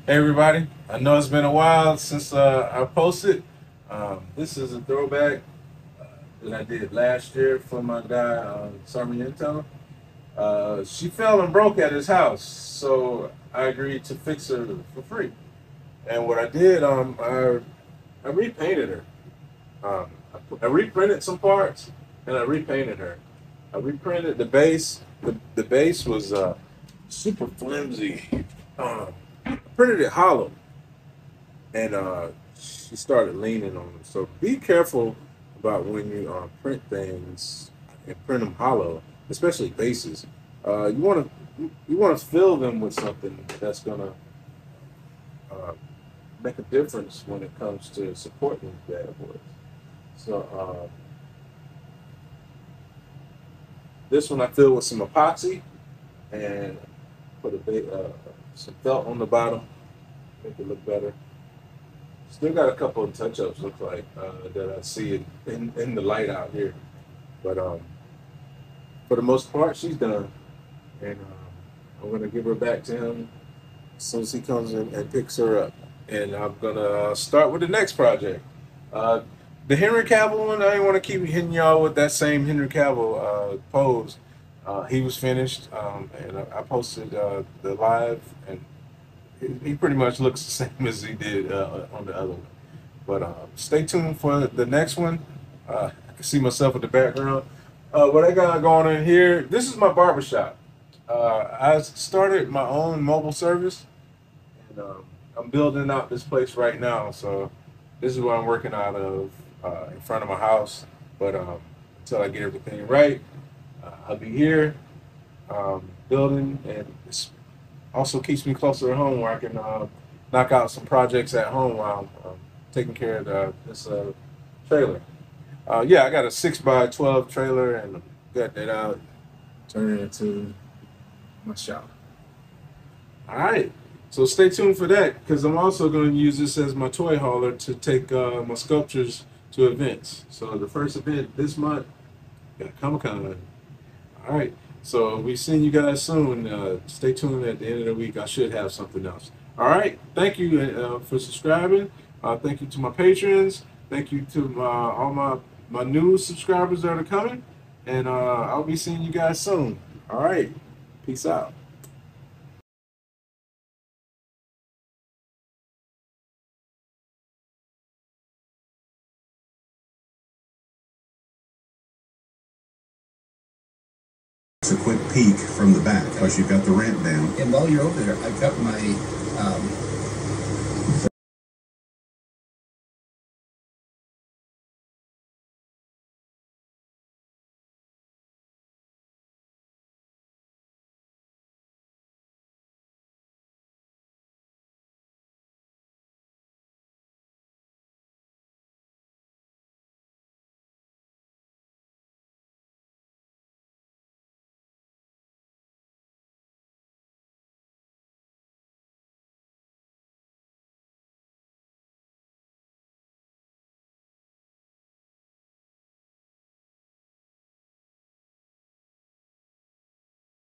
Hey everybody, I know it's been a while since I posted. This is a throwback that I did last year for my guy Sarmiento. She fell and broke at his house, so I agreed to fix her for free. And what I did, I repainted her. I reprinted some parts and I repainted her. I reprinted the base. The base was super flimsy. I printed it hollow and she started leaning on them. So be careful about when you print things and print them hollow, especially bases. You want to fill them with something that's gonna uh, make a difference when it comes to supporting these bad boys. So this one I filled with some epoxy and put some felt on the bottom, make it look better. Still got a couple of touch-ups, look like, that I see in the light out here. But for the most part, she's done, and I'm gonna give her back to him as soon as he comes in and picks her up. And I'm gonna start with the next project. Uh, the Henry Cavill one, I didn't want to keep hitting y'all with that same Henry Cavill pose. He was finished, and I posted the live, and he pretty much looks the same as he did on the other one. But stay tuned for the next one. I can see myself in the background. What I got going on here, this is my barbershop. I started my own mobile service, and I'm building out this place right now. So this is what I'm working out of in front of my house. But until I get everything right, I'll be here building, and it's also keeps me closer to home where I can knock out some projects at home while I'm taking care of this trailer. Yeah, I got a 6x12 trailer and got that out, turn it into my shop. All right, so stay tuned for that because I'm also going to use this as my toy hauler to take my sculptures to events. So the first event this month, got Comic Con. All right. So we seeing you guys soon. Stay tuned at the end of the week. I should have something else. All right. Thank you for subscribing. Thank you to my patrons. Thank you to all my new subscribers that are coming. And I'll be seeing you guys soon. All right. Peace out. It's a quick peek from the back because you've got the ramp down. And while you're over there, I've got my